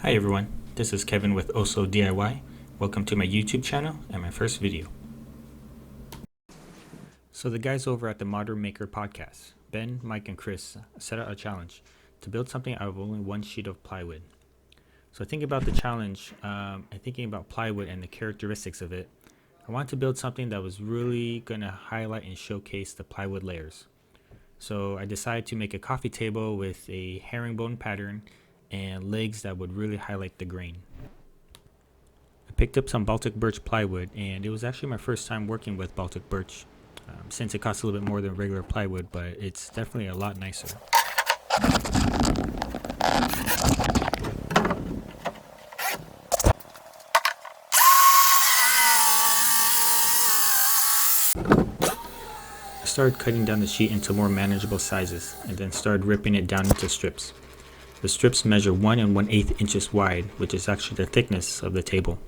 Hi everyone, this is Kevin with Oso DIY. Welcome to my YouTube channel and my first video. So the guys over at the Modern Maker podcast, Ben, Mike, and Chris, set out a challenge to build something out of only one sheet of plywood. So thinking about the challenge and thinking about plywood and the characteristics of it, I wanted to build something that was really going to highlight and showcase the plywood layers. So I decided to make a coffee table with a herringbone pattern and legs that would really highlight the grain. I picked up some baltic birch plywood, and it was actually my first time working with baltic birch, since it costs a little bit more than regular plywood, but it's definitely a lot nicer. I started cutting down the sheet into more manageable sizes, and then started ripping it down into strips. The strips measure 1 1/8 inches wide, which is actually the thickness of the table.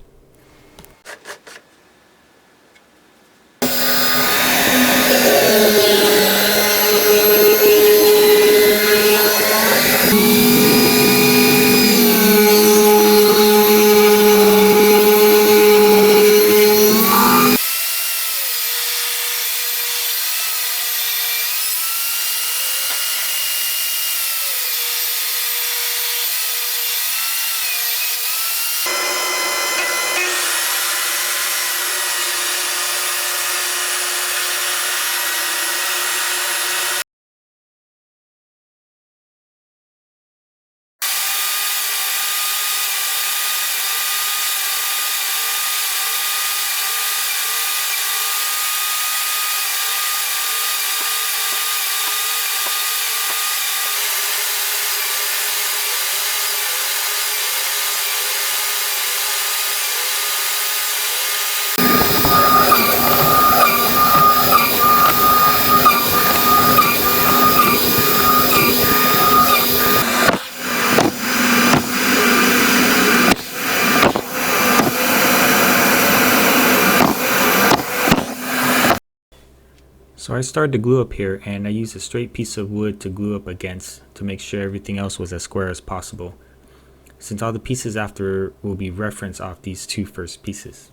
So I started to glue up here, and I used a straight piece of wood to glue up against to make sure everything else was as square as possible, since all the pieces after will be referenced off these two first pieces.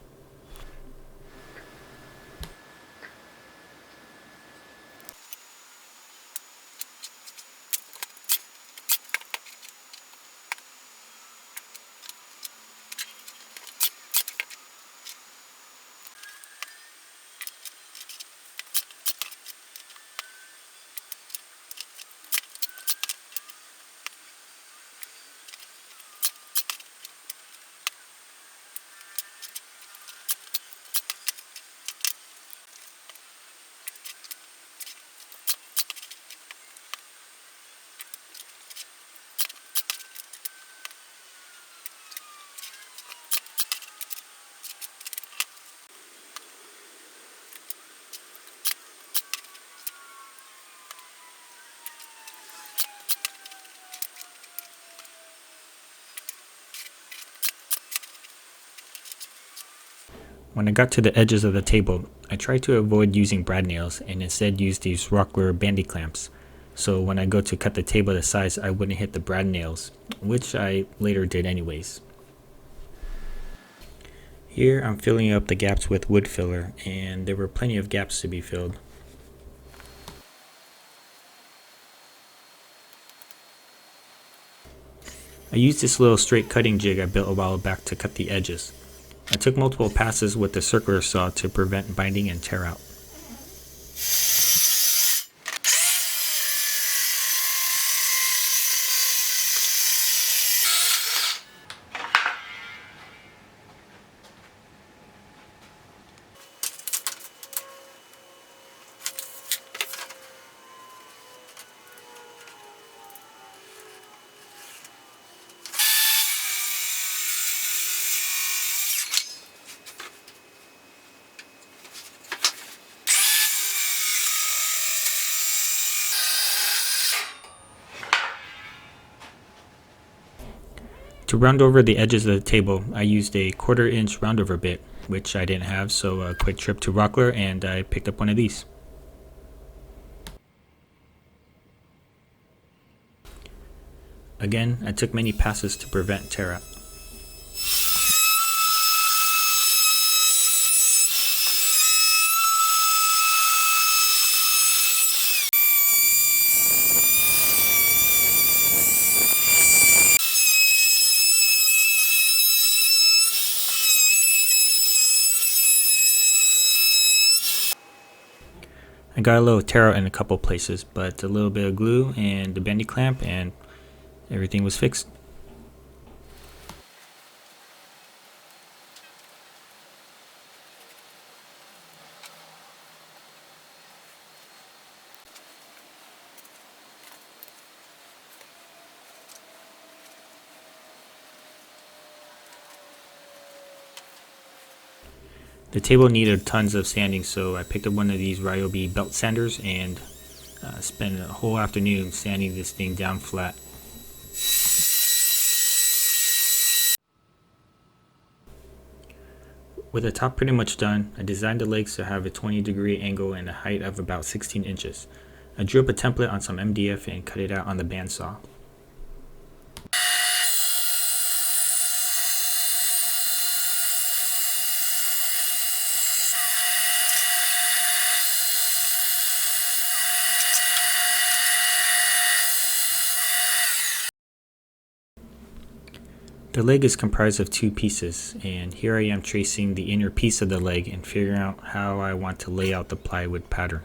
When I got to the edges of the table, I tried to avoid using brad nails and instead used these rockler bandy clamps. So when I go to cut the table to size, I wouldn't hit the brad nails, which I later did anyways. Here I'm filling up the gaps with wood filler, and there were plenty of gaps to be filled. I used this little straight cutting jig I built a while back to cut the edges. I took multiple passes with the circular saw to prevent binding and tear out. To round over the edges of the table, I used a 1/4 inch roundover bit, which I didn't have, so a quick trip to Rockler and I picked up one of these. Again, I took many passes to prevent tear out. I got a little tear out in a couple places, but a little bit of glue and the bendy clamp and everything was fixed. The table needed tons of sanding, so I picked up one of these Ryobi belt sanders and spent a whole afternoon sanding this thing down flat. With the top pretty much done, I designed the legs to have a 20-degree angle and a height of about 16 inches. I drew up a template on some MDF and cut it out on the bandsaw. The leg is comprised of two pieces, and here I am tracing the inner piece of the leg and figuring out how I want to lay out the plywood pattern.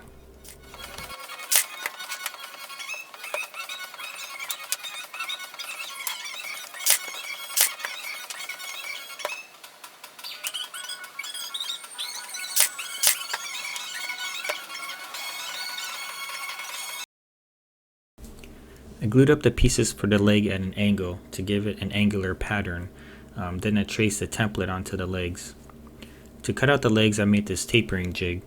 I glued up the pieces for the leg at an angle to give it an angular pattern. Then I traced the template onto the legs. To cut out the legs, I made this tapering jig.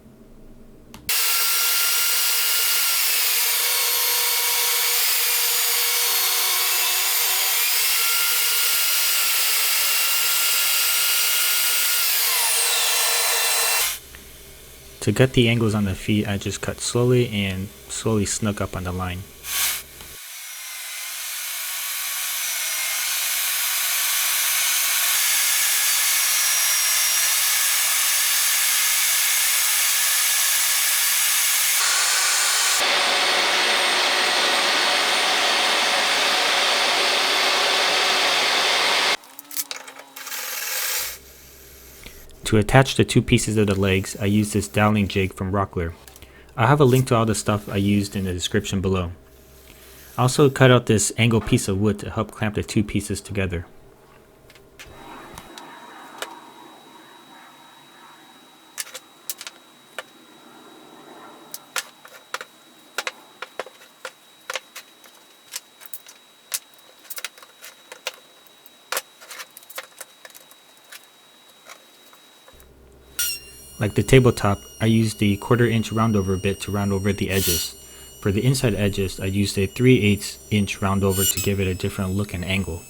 To get the angles on the feet, I just cut slowly and slowly snuck up on the line. To attach the two pieces of the legs, I used this doweling jig from Rockler. I'll have a link to all the stuff I used in the description below. I also cut out this angle piece of wood to help clamp the two pieces together. Like the tabletop, I used the 1/4 inch roundover bit to round over the edges. For the inside edges, I used a 3/8 inch roundover to give it a different look and angle.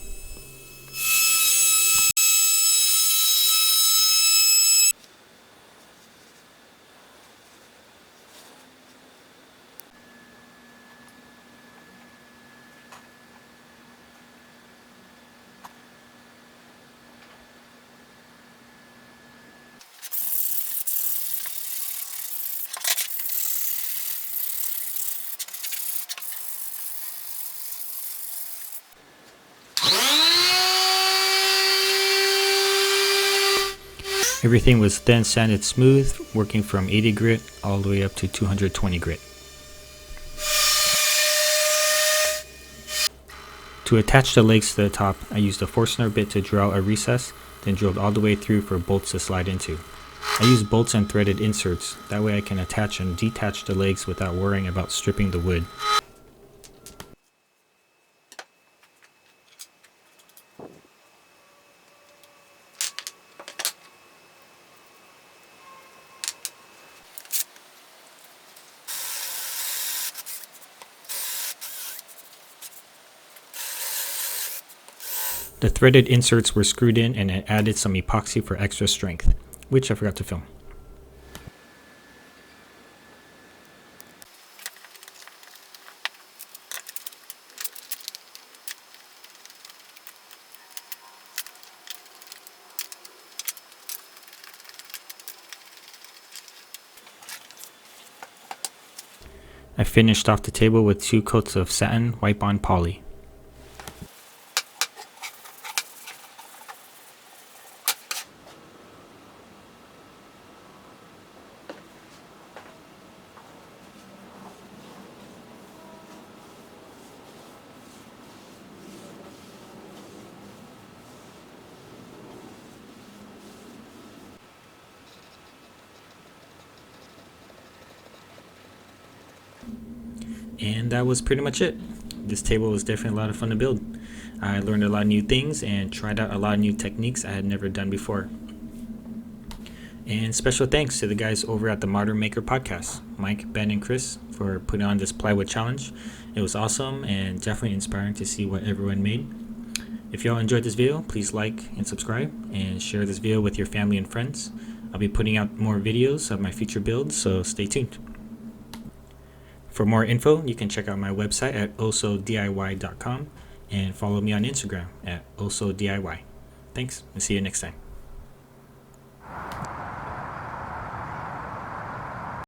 Everything was then sanded smooth, working from 80 grit all the way up to 220 grit. To attach the legs to the top, I used a Forstner bit to drill a recess, then drilled all the way through for bolts to slide into. I used bolts and threaded inserts, that way I can attach and detach the legs without worrying about stripping the wood. The threaded inserts were screwed in and I added some epoxy for extra strength, which I forgot to film. I finished off the table with 2 coats of satin wipe-on poly. And that was pretty much it. This table was definitely a lot of fun to build. I learned a lot of new things and tried out a lot of new techniques I had never done before. And special thanks to the guys over at the Modern Maker podcast, Mike, Ben, and Chris, for putting on this plywood challenge. It was awesome and definitely inspiring to see what everyone made. If y'all enjoyed this video, please like and subscribe and share this video with your family and friends. I'll be putting out more videos of my future builds, so stay tuned. For more info, you can check out my website at osodiy.com and follow me on Instagram at osodiy. Thanks, and see you next time.